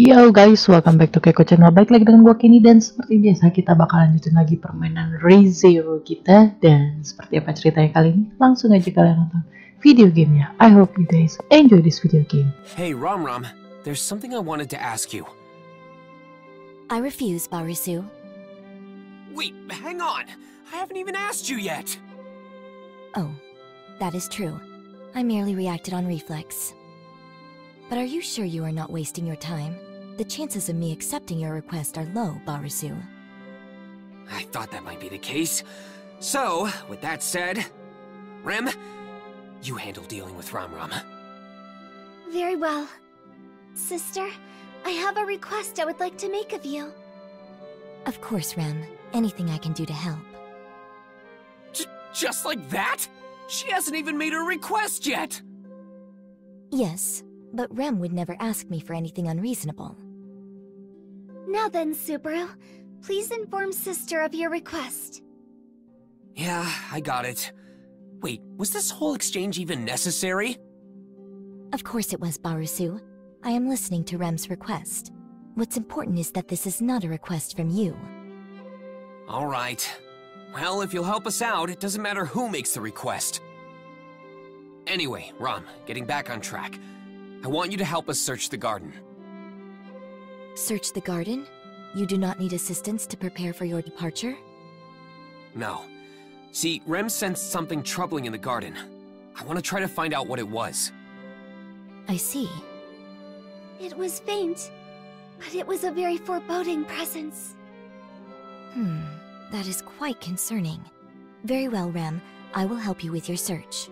Yo guys, welcome back to KEKO channel. Baik lagi dengan gua Kenny, dan seperti biasa kita bakal lanjutin lagi permainan ReZero kita. Dan seperti apa ceritanya kali ini, langsung aja kalian nonton video gamenya. I hope you guys enjoy this video game. Hey Rom, there's something I wanted to ask you. I refuse, Barisu. Wait, hang on! I haven't even asked you yet! Oh, that is true. I merely reacted on reflex. But are you sure you are not wasting your time? The chances of me accepting your request are low, Barisu. I thought that might be the case. So, with that said, Rem, you handle dealing with Rom. Very well. Sister, I have a request I would like to make of you. Of course, Rem. Anything I can do to help. Just like that? She hasn't even made her request yet! Yes, but Rem would never ask me for anything unreasonable. Now then, Subaru, please inform Sister of your request. Yeah, I got it. Wait, was this whole exchange even necessary? Of course it was, Barisu. I am listening to Rem's request. What's important is that this is not a request from you. Alright. Well, if you'll help us out, it doesn't matter who makes the request. Anyway, Rom, getting back on track. I want you to help us search the garden. Search the garden? You do not need assistance to prepare for your departure? No. See, Rem sensed something troubling in the garden. I want to try to find out what it was. I see. It was faint, but it was a very foreboding presence. That is quite concerning. Very well, Rem. I will help you with your search.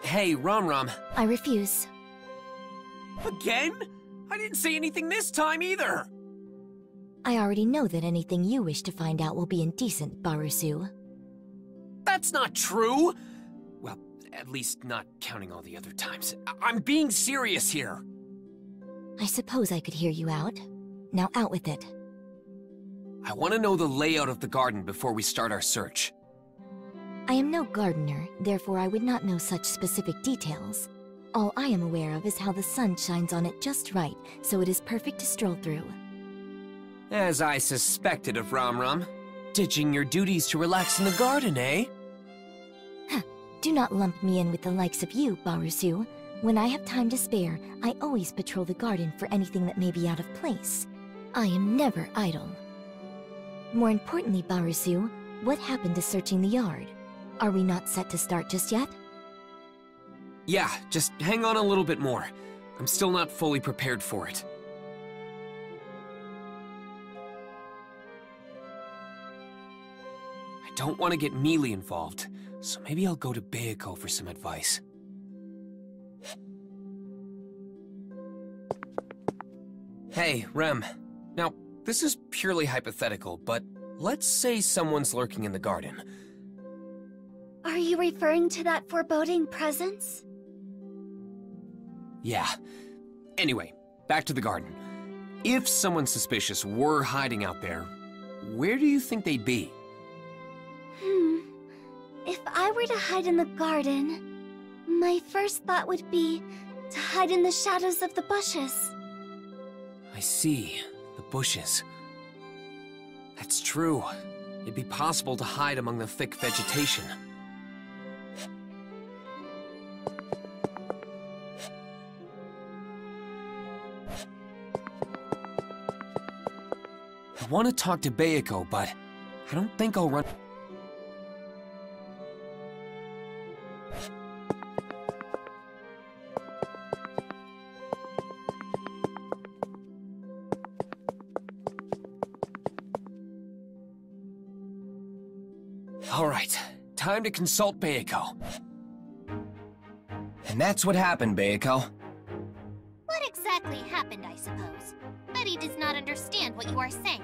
Hey, Rom. I refuse. Again? I didn't say anything this time either! I already know that anything you wish to find out will be indecent, Barisu. That's not true! Well, at least not counting all the other times. I'm being serious here! I suppose I could hear you out. Now out with it. I want to know the layout of the garden before we start our search. I am no gardener, therefore I would not know such specific details. All I am aware of is how the sun shines on it just right, so it is perfect to stroll through. As I suspected of Rom. Ditching your duties to relax in the garden, eh? Do not lump me in with the likes of you, Barisu. When I have time to spare, I always patrol the garden for anything that may be out of place. I am never idle. More importantly, Barisu, what happened to searching the yard? Are we not set to start just yet? Yeah, just hang on a little bit more. I'm still not fully prepared for it. I don't want to get Emilia involved, so maybe I'll go to KEKO for some advice. Hey, Rem. Now, this is purely hypothetical, but let's say someone's lurking in the garden. Are you referring to that foreboding presence? Yeah. Anyway, back to the garden. If someone suspicious were hiding out there, where do you think they'd be? If I were to hide in the garden, my first thought would be to hide in the shadows of the bushes. I see. The bushes. That's true. It'd be possible to hide among the thick vegetation. I want to talk to KEKO, but I don't think I'll run... Alright, time to consult KEKO. And that's what happened, KEKO. What exactly happened, I suppose? Betty does not understand what you are saying.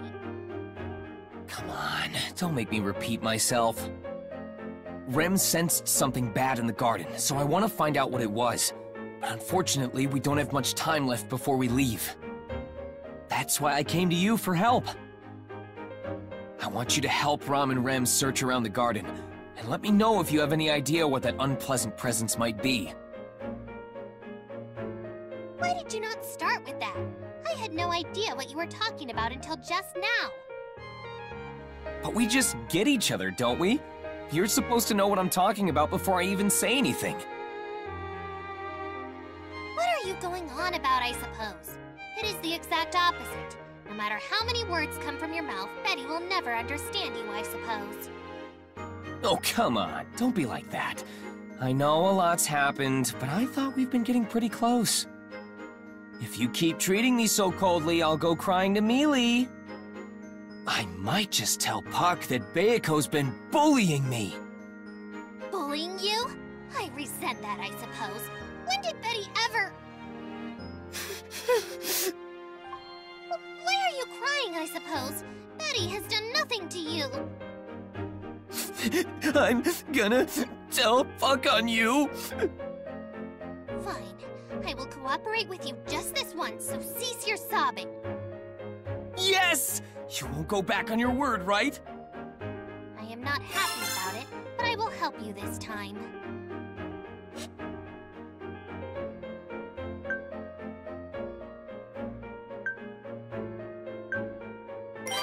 Come on, don't make me repeat myself. Rem sensed something bad in the garden, so I want to find out what it was. But unfortunately, we don't have much time left before we leave. That's why I came to you for help. I want you to help Rom and Rem search around the garden, and let me know if you have any idea what that unpleasant presence might be. Why did you not start with that? I had no idea what you were talking about until just now. But we just get each other, don't we? You're supposed to know what I'm talking about before I even say anything. What are you going on about, I suppose? It is the exact opposite. No matter how many words come from your mouth, Betty will never understand you, I suppose. Oh, come on. Don't be like that. I know a lot's happened, but I thought we've been getting pretty close. If you keep treating me so coldly, I'll go crying to Mealy. I might just tell Puck that Bayako's been bullying me. Bullying you? I resent that, I suppose. When did Betty ever... Why are you crying, I suppose? Betty has done nothing to you. I'm gonna tell Puck on you. Fine. I will cooperate with you just this once, so cease your sobbing. Yes! You won't go back on your word, right? I am not happy about it, but I will help you this time.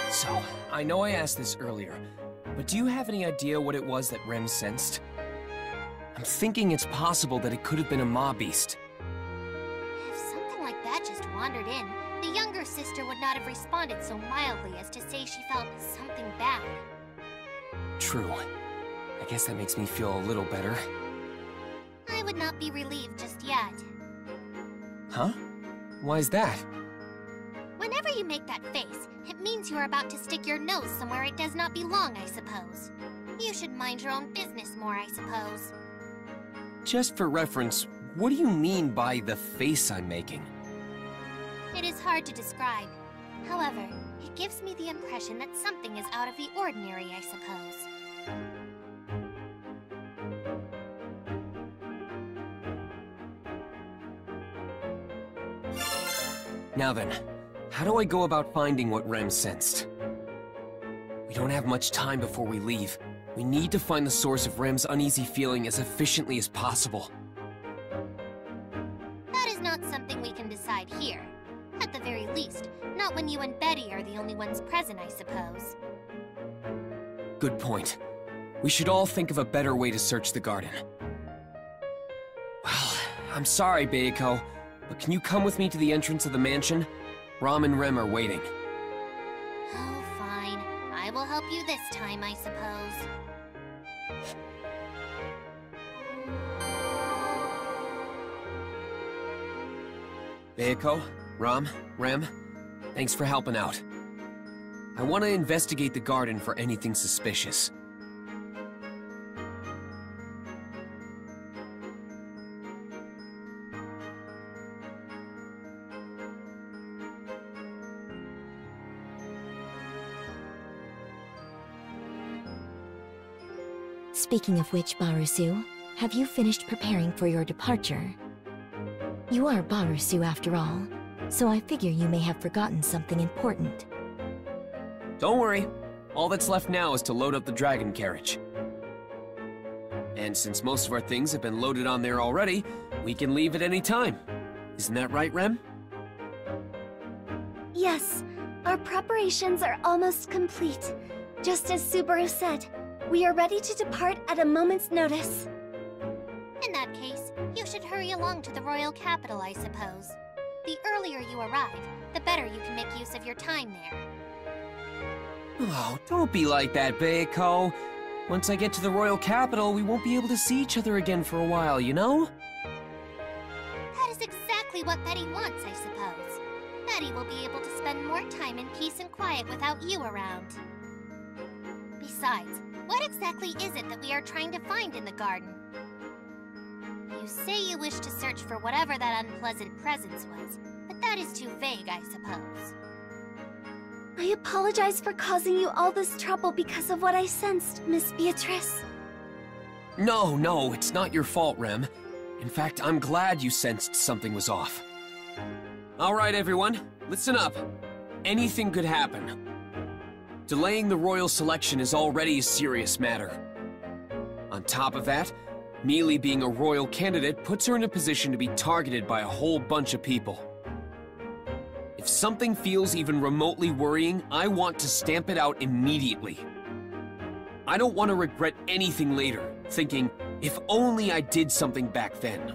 So, I know I asked this earlier, but do you have any idea what it was that Rem sensed? I'm thinking it's possible that it could have been a maw beast. If something like that just wandered in, the younger sister would not have responded so mildly as to say she felt something bad. True. I guess that makes me feel a little better. I would not be relieved just yet. Huh? Why's that? Whenever you make that face, it means you are about to stick your nose somewhere it does not belong, I suppose. You should mind your own business more, I suppose. Just for reference, what do you mean by the face I'm making? It is hard to describe. However, it gives me the impression that something is out of the ordinary, I suppose. Now then, how do I go about finding what Rem sensed? We don't have much time before we leave. We need to find the source of Rem's uneasy feeling as efficiently as possible. That is not something we can decide here. At the very least, not when you and Betty are the only ones present, I suppose. Good point. We should all think of a better way to search the garden. Well, I'm sorry, Bayako, but can you come with me to the entrance of the mansion? Ram and Rem are waiting. Oh, fine. I will help you this time, I suppose. Bayako, Ram, Rem, thanks for helping out. I want to investigate the garden for anything suspicious. Speaking of which, Barusu, have you finished preparing for your departure? You are Barusu after all, so I figure you may have forgotten something important. Don't worry. All that's left now is to load up the dragon carriage. And since most of our things have been loaded on there already, we can leave at any time. Isn't that right, Rem? Yes, our preparations are almost complete. Just as Subaru said, we are ready to depart at a moment's notice. In that case, you should hurry along to the royal capital, I suppose. The earlier you arrive, the better you can make use of your time there. Oh, don't be like that, Bayako. Once I get to the royal capital, we won't be able to see each other again for a while, you know? That is exactly what Betty wants, I suppose. Betty will be able to spend more time in peace and quiet without you around. Besides, what exactly is it that we are trying to find in the garden? You say you wish to search for whatever that unpleasant presence was, but that is too vague, I suppose. I apologize for causing you all this trouble because of what I sensed, Miss Beatrice. No, it's not your fault, Rem. In fact, I'm glad you sensed something was off. All right, everyone, listen up. Anything could happen. Delaying the royal selection is already a serious matter. On top of that, Emilia being a royal candidate puts her in a position to be targeted by a whole bunch of people. If something feels even remotely worrying, I want to stamp it out immediately. I don't want to regret anything later, thinking, if only I did something back then.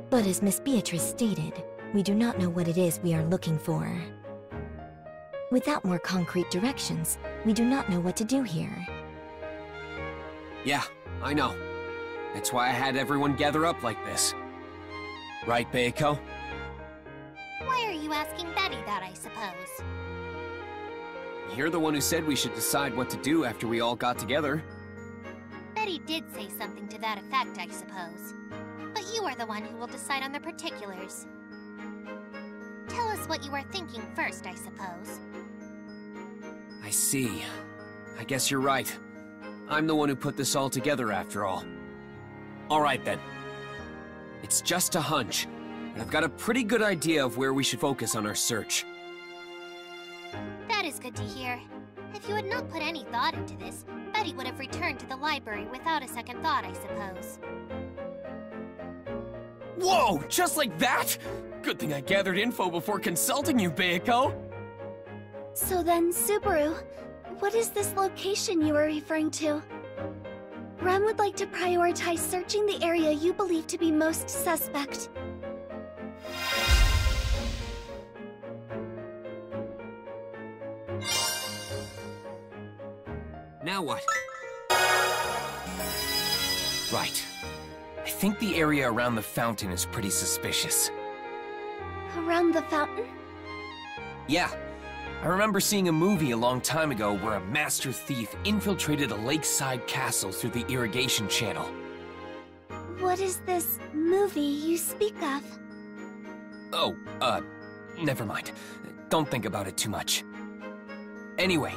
But as Miss Beatrice stated, we do not know what it is we are looking for. Without more concrete directions, we do not know what to do here. Yeah, I know. That's why I had everyone gather up like this. Right, KEKO? Why are you asking Betty that, I suppose? You're the one who said we should decide what to do after we all got together. Betty did say something to that effect, I suppose. But you are the one who will decide on the particulars. Tell us what you are thinking first, I suppose. I see. I guess you're right. I'm the one who put this all together after all. Alright then. It's just a hunch, but I've got a pretty good idea of where we should focus on our search. That is good to hear. If you had not put any thought into this, Betty would have returned to the library without a second thought, I suppose. Whoa! Just like that? Good thing I gathered info before consulting you, KEKO! So then, Subaru, what is this location you were referring to? Rem would like to prioritize searching the area you believe to be most suspect. Now what? Right. I think the area around the fountain is pretty suspicious. Around the fountain? Yeah. I remember seeing a movie a long time ago where a master thief infiltrated a lakeside castle through the irrigation channel. What is this movie you speak of? Oh, never mind. Don't think about it too much. Anyway,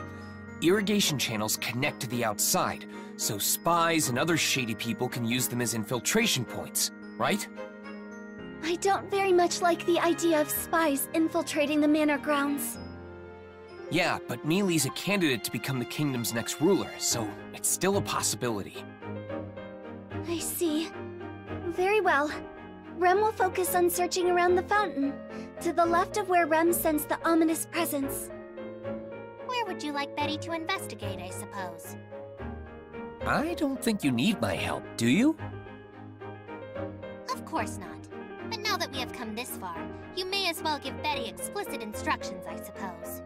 irrigation channels connect to the outside, so spies and other shady people can use them as infiltration points, right? I don't very much like the idea of spies infiltrating the manor grounds. Yeah, but Emilia's a candidate to become the kingdom's next ruler, so it's still a possibility. I see. Very well. Rem will focus on searching around the fountain, to the left of where Rem sensed the ominous presence. Where would you like Betty to investigate, I suppose? I don't think you need my help, do you? Of course not. But now that we have come this far, you may as well give Betty explicit instructions, I suppose.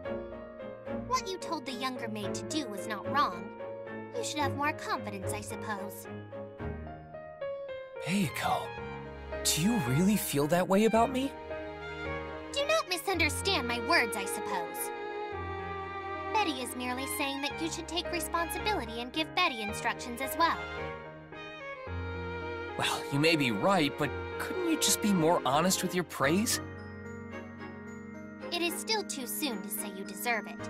What you told the younger maid to do was not wrong. You should have more confidence, I suppose. KEKO, do you really feel that way about me? Do not misunderstand my words, I suppose. Betty is merely saying that you should take responsibility and give Betty instructions as well. Well, you may be right, but couldn't you just be more honest with your praise? It is still too soon to say you deserve it.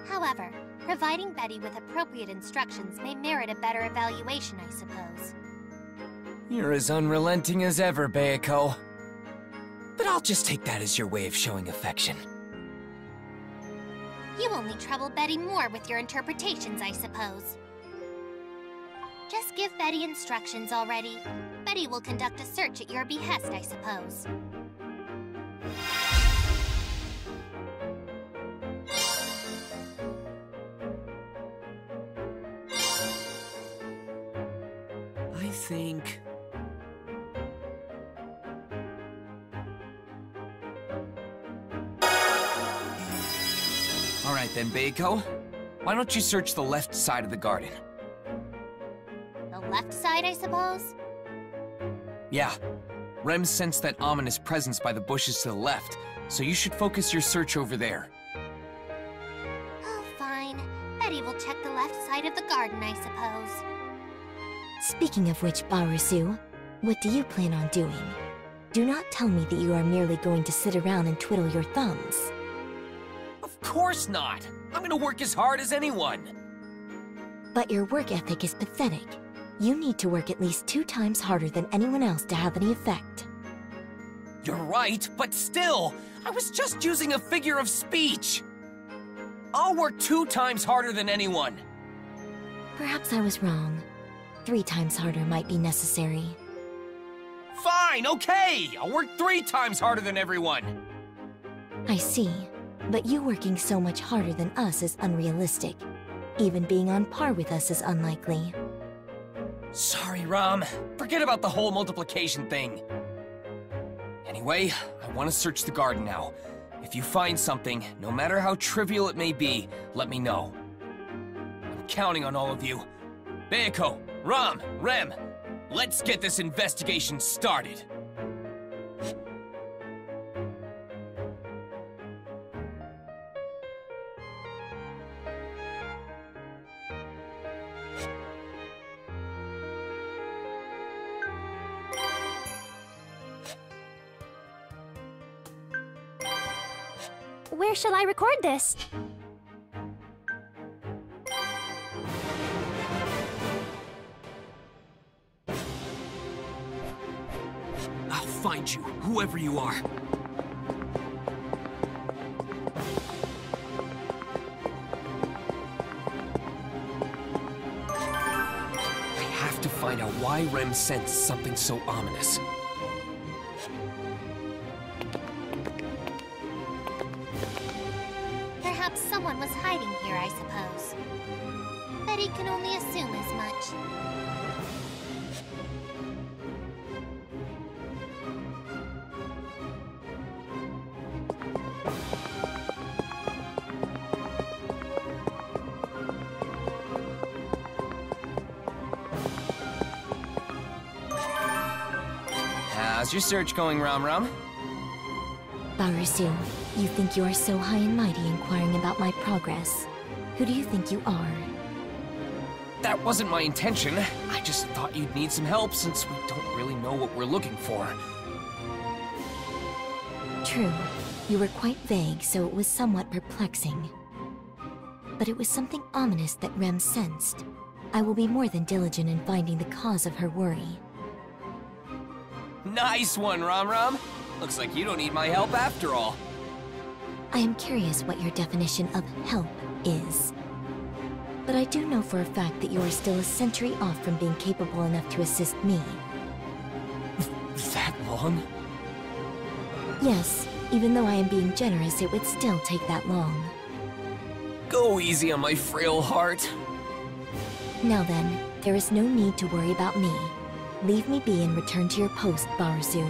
However, providing Betty with appropriate instructions may merit a better evaluation, I suppose. You're as unrelenting as ever, KEKO. But I'll just take that as your way of showing affection. You only trouble Betty more with your interpretations, I suppose. Just give Betty instructions already. Betty will conduct a search at your behest, I suppose. I think... Alright then, KEKO. Why don't you search the left side of the garden? The left side, I suppose? Yeah. Rem sensed that ominous presence by the bushes to the left, so you should focus your search over there. Oh, fine. Betty will check the left side of the garden, I suppose. Speaking of which, Barusu, what do you plan on doing? Do not tell me that you are merely going to sit around and twiddle your thumbs. Of course not! I'm gonna work as hard as anyone! But your work ethic is pathetic. You need to work at least 2 times harder than anyone else to have any effect. You're right, but still! I was just using a figure of speech! I'll work 2 times harder than anyone! Perhaps I was wrong. 3 times harder might be necessary. Fine, okay! I'll work 3 times harder than everyone! I see. But you working so much harder than us is unrealistic. Even being on par with us is unlikely. Sorry, Ram. Forget about the whole multiplication thing. Anyway, I want to search the garden now. If you find something, no matter how trivial it may be, let me know. I'm counting on all of you. KEKO, Ram, Rem, let's get this investigation started. Where shall I record this? I'll find you, whoever you are. I have to find out why Rem sensed something so ominous. Perhaps someone was hiding here, I suppose. Betty can only assume as much. How's your search going, Ram Ram? Barusu, you think you are so high and mighty inquiring about my progress. Who do you think you are? That wasn't my intention. I just thought you'd need some help since we don't really know what we're looking for. True. You were quite vague, so it was somewhat perplexing. But it was something ominous that Rem sensed. I will be more than diligent in finding the cause of her worry. Nice one, Ram Ram. Looks like you don't need my help after all. I am curious what your definition of help is. But I do know for a fact that you are still a century off from being capable enough to assist me. That long? Yes, even though I am being generous, it would still take that long. Go easy on my frail heart. Now then, there is no need to worry about me. Leave me be and return to your post, Barusu.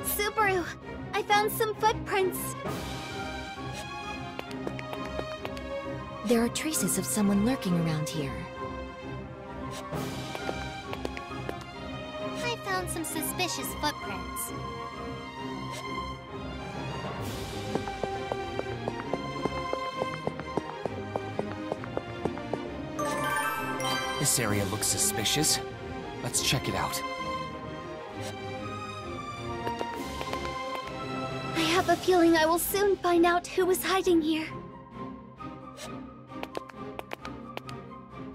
Subaru, I found some footprints. There are traces of someone lurking around here. I found some suspicious footprints. This area looks suspicious. Let's check it out. I have a feeling I will soon find out who was hiding here.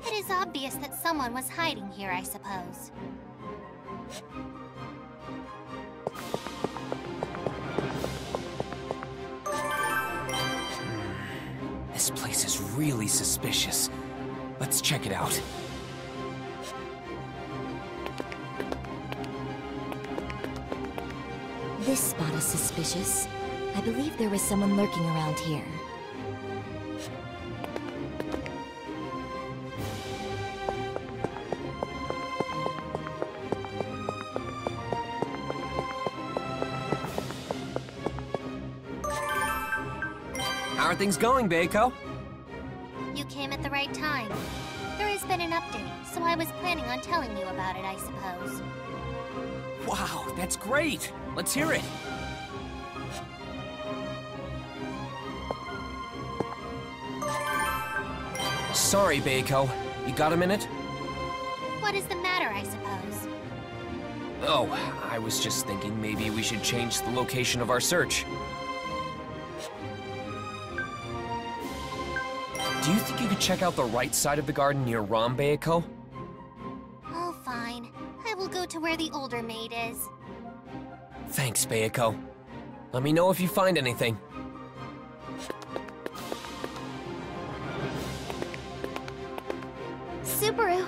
It is obvious that someone was hiding here, I suppose. This place is really suspicious. Let's check it out. This spot is suspicious. I believe there was someone lurking around here. How are things going, KEKO? You came at the right time. There has been an update, so I was planning on telling you about it, I suppose. Wow, that's great! Let's hear it! Sorry, KEKO. You got a minute? What is the matter, I suppose? Oh, I was just thinking maybe we should change the location of our search. Do you think you could check out the right side of the garden near Ram, KEKO? Oh, fine. I will go to where the older maid is. Thanks, KEKO. Let me know if you find anything. Subaru,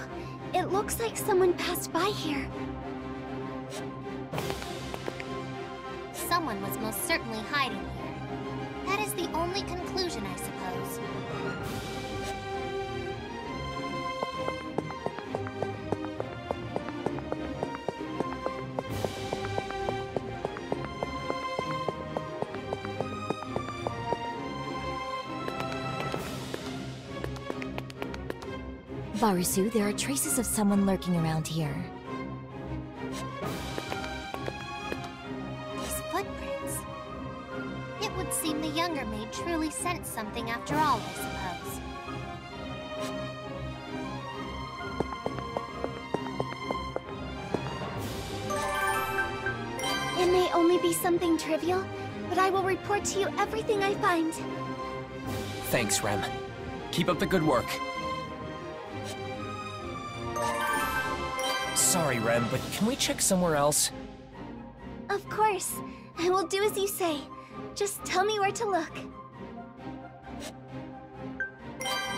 it looks like someone passed by here. Someone was most certainly hiding here. That is the only conclusion, I suppose. Barusu, there are traces of someone lurking around here. These footprints. It would seem the younger maid truly sensed something after all, I suppose. It may only be something trivial, but I will report to you everything I find. Thanks, Rem. Keep up the good work. Sorry, Rem, but can we check somewhere else? Of course. I will do as you say. Just tell me where to look.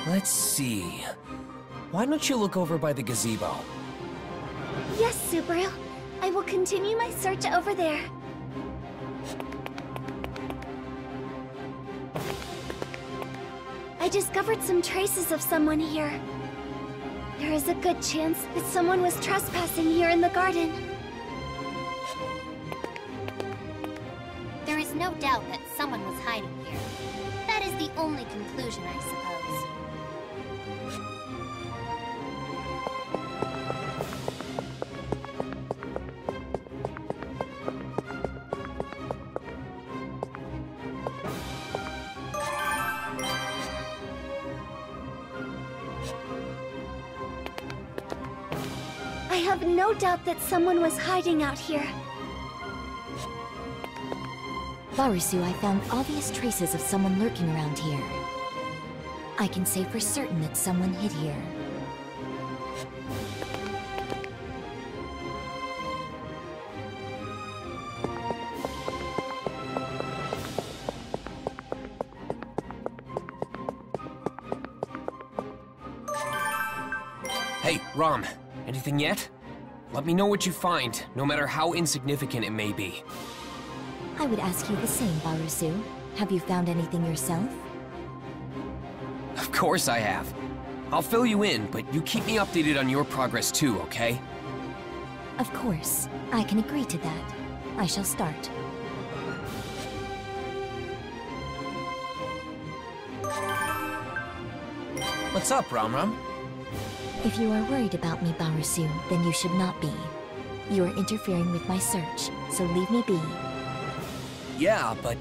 Let's see. Why don't you look over by the gazebo? Yes, Subaru. I will continue my search over there. I discovered some traces of someone here. There is a good chance that someone was trespassing here in the garden. There is no doubt that someone was hiding here. That is the only conclusion, I suppose. I have no doubt that someone was hiding out here. Barusu, I found obvious traces of someone lurking around here. I can say for certain that someone hid here. Hey, Rom, anything yet? Let me know what you find, no matter how insignificant it may be. I would ask you the same, Barusu. Have you found anything yourself? Of course I have. I'll fill you in, but you keep me updated on your progress too, okay? Of course. I can agree to that. I shall start. What's up, Rom? If you are worried about me, Barusu, then you should not be. You are interfering with my search, so leave me be. Yeah, but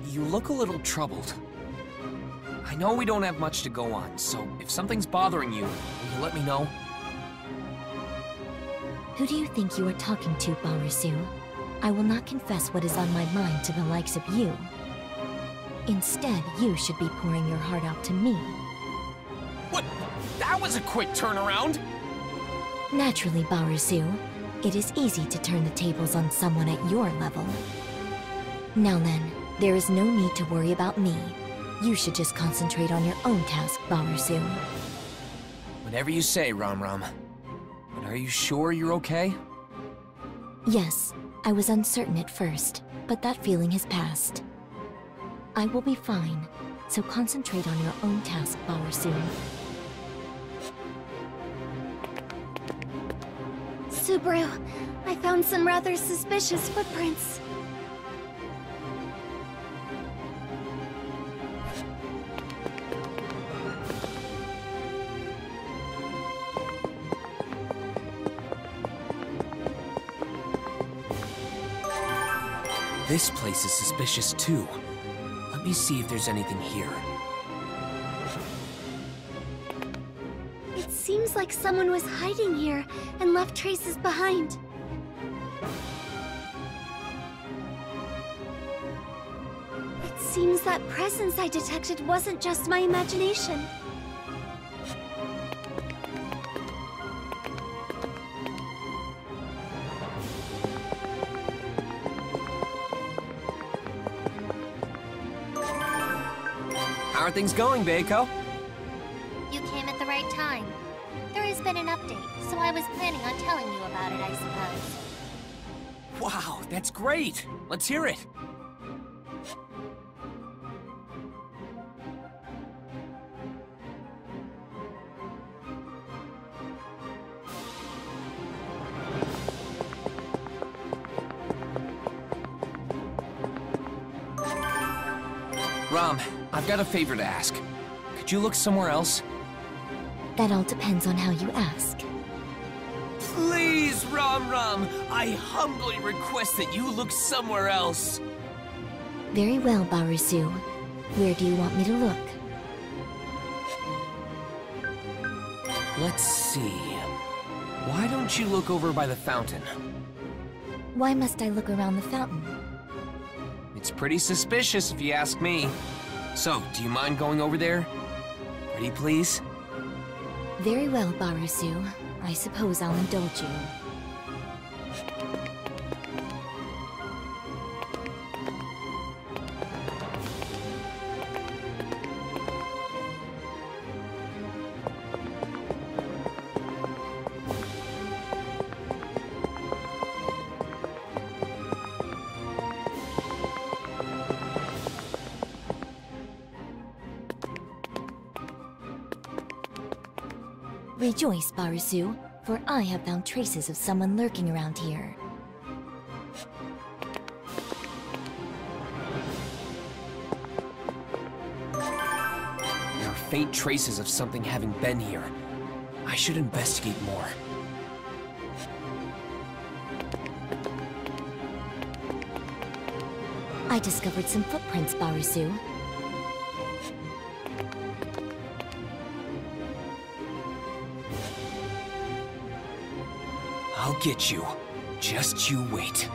you look a little troubled. I know we don't have much to go on, so if something's bothering you, will you let me know? Who do you think you are talking to, Barusu? I will not confess what is on my mind to the likes of you. Instead, you should be pouring your heart out to me. What? That was a quick turnaround! Naturally, Barusu. It is easy to turn the tables on someone at your level. Now then, there is no need to worry about me. You should just concentrate on your own task, Barusu. Whatever you say, Rom. But are you sure you're okay? Yes, I was uncertain at first, but that feeling has passed. I will be fine, so concentrate on your own task, Barusu. Subaru, I found some rather suspicious footprints. This place is suspicious too. Let me see if there's anything here. It seems like someone was hiding here and left traces behind. It seems that presence I detected wasn't just my imagination. How are things going, KEKO? You came at the right time. There has been an update, so I was planning on telling you about it, I suppose. Wow, that's great! Let's hear it! Rom, I've got a favor to ask. Could you look somewhere else? That all depends on how you ask. Please, Rom! I humbly request that you look somewhere else. Very well, Barusu. Where do you want me to look? Let's see. Why don't you look over by the fountain? Why must I look around the fountain? It's pretty suspicious if you ask me. So, do you mind going over there? Pretty please? Very well, Barusu. I suppose I'll indulge you. Rejoice, Barusu, for I have found traces of someone lurking around here. There are faint traces of something having been here. I should investigate more. I discovered some footprints, Barusu. I'll get you. Just you wait.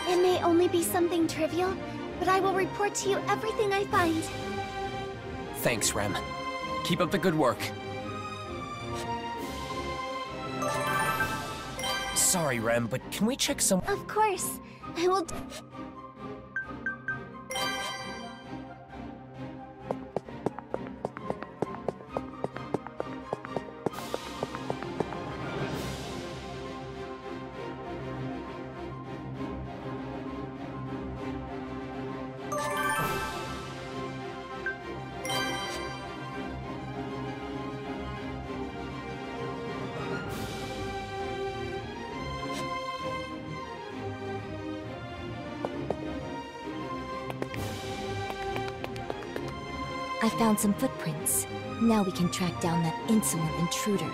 It may only be something trivial, but I will report to you everything I find. Thanks, Rem. Keep up the good work. Sorry, Rem, but can we check some— Of course. I will... I found some footprints. Now we can track down that insolent intruder.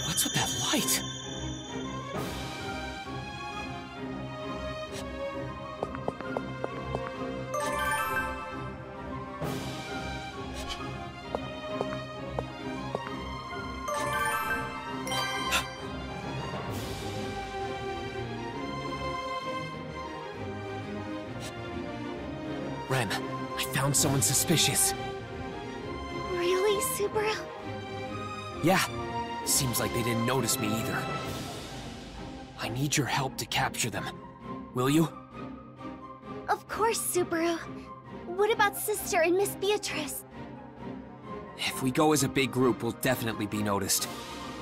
What's with that light? Rem, I found someone suspicious. Really, Subaru? Yeah, seems like they didn't notice me either. I need your help to capture them. Will you? Of course, Subaru. What about Sister and Miss Beatrice? If we go as a big group, we'll definitely be noticed.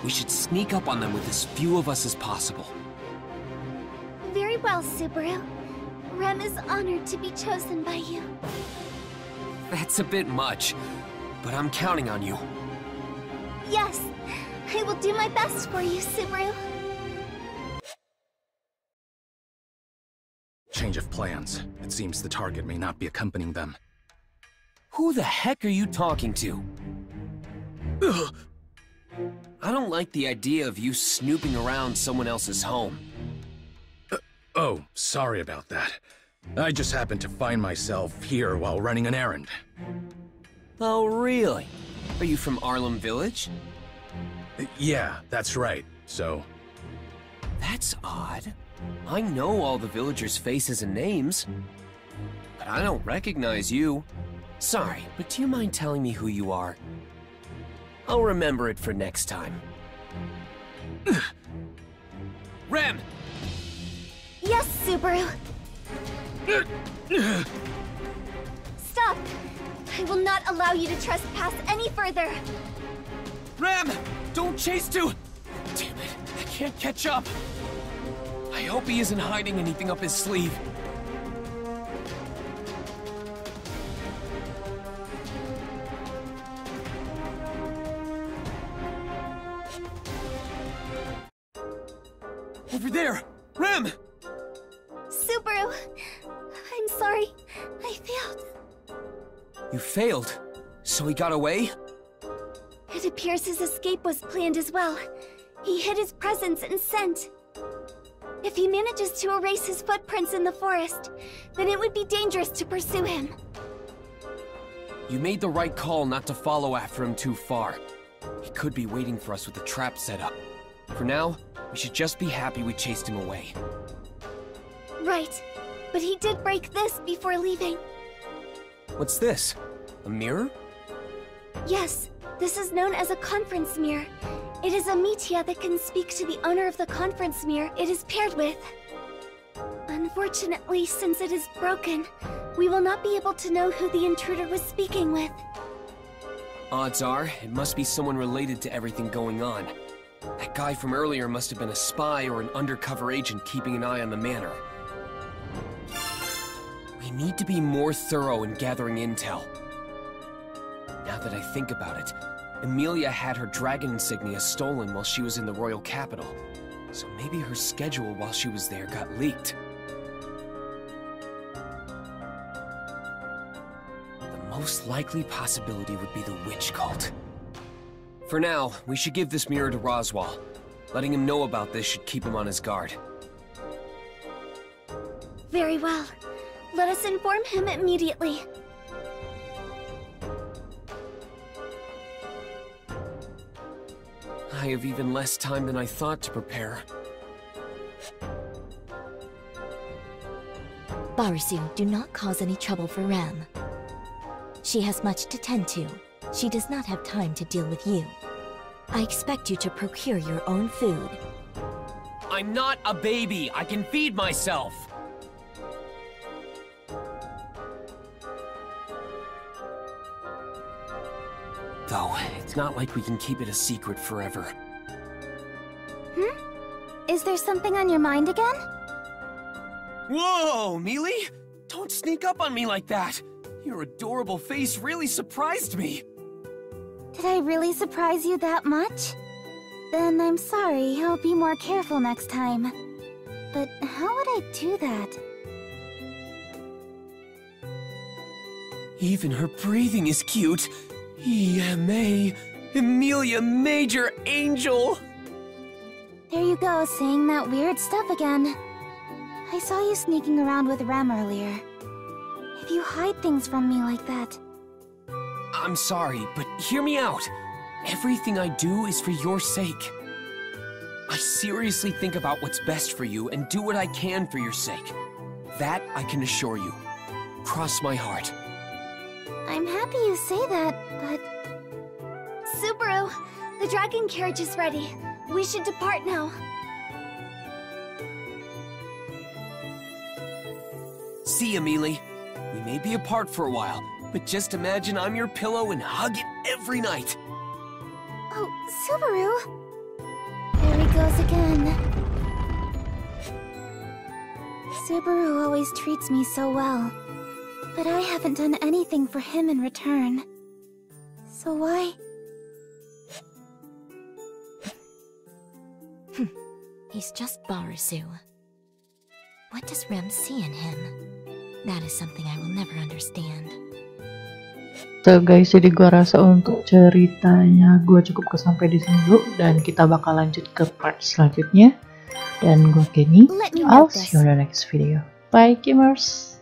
We should sneak up on them with as few of us as possible. Very well, Subaru. Rem is honored to be chosen by you. That's a bit much, but I'm counting on you. Yes, I will do my best for you, Subaru. Change of plans. It seems the target may not be accompanying them. Who the heck are you talking to? Ugh. I don't like the idea of you snooping around someone else's home. Oh, sorry about that. I just happened to find myself here while running an errand. Oh, really? Are you from Irlam village? Yeah, that's right. So, That's odd. I know all the villagers' faces and names, but I don't recognize you. Sorry, but do you mind telling me who you are? I'll remember it for next time. Rem! Yes, Subaru. Stop! I will not allow you to trespass any further. Rem! Don't chase too! Damn it, I can't catch up. I hope he isn't hiding anything up his sleeve. Over there! Rem! Subaru, I'm sorry. I failed. You failed? So he got away? It appears his escape was planned as well. He hid his presence and scent. If he manages to erase his footprints in the forest, then it would be dangerous to pursue him. You made the right call not to follow after him too far. He could be waiting for us with the trap set up. For now, we should just be happy we chased him away. Right, but he did break this before leaving. What's this? A mirror? Yes, this is known as a conference mirror. It is a media that can speak to the owner of the conference mirror it is paired with. Unfortunately, since it is broken, we will not be able to know who the intruder was speaking with. Odds are, it must be someone related to everything going on. That guy from earlier must have been a spy or an undercover agent keeping an eye on the manor. We need to be more thorough in gathering intel. Now that I think about it, Emilia had her dragon insignia stolen while she was in the royal capital. So maybe her schedule while she was there got leaked. The most likely possibility would be the witch cult. For now, we should give this mirror to Roswell. Letting him know about this should keep him on his guard. Very well. Let us inform him immediately. I have even less time than I thought to prepare. Barisu, do not cause any trouble for Ram. She has much to tend to. She does not have time to deal with you. I expect you to procure your own food. I'm not a baby! I can feed myself! Though, it's not like we can keep it a secret forever. Is there something on your mind again? Whoa, Mealy! Don't sneak up on me like that! Your adorable face really surprised me! Did I really surprise you that much? Then I'm sorry, I'll be more careful next time. But how would I do that? Even her breathing is cute! EMA! Emilia Major Angel! There you go, saying that weird stuff again. I saw you sneaking around with Rem earlier. If you hide things from me like that... I'm sorry, but hear me out. Everything I do is for your sake. I seriously think about what's best for you and do what I can for your sake. That I can assure you. Cross my heart. I'm happy you say that, but... Subaru, the dragon carriage is ready. We should depart now. See you, Mealy. We may be apart for a while, but just imagine I'm your pillow and hug it every night. Oh, Subaru! There he goes again. Subaru always treats me so well. But I haven't done anything for him in return. So why? He's just Barisu. What does Rem see in him? That is something I will never understand. So guys, jadi gua rasa untuk ceritanya gua cukup sampai di sini dulu, dan kita bakal lanjut ke part selanjutnya. Dan gua Kenny, I'll see you in the next video. Bye gamers.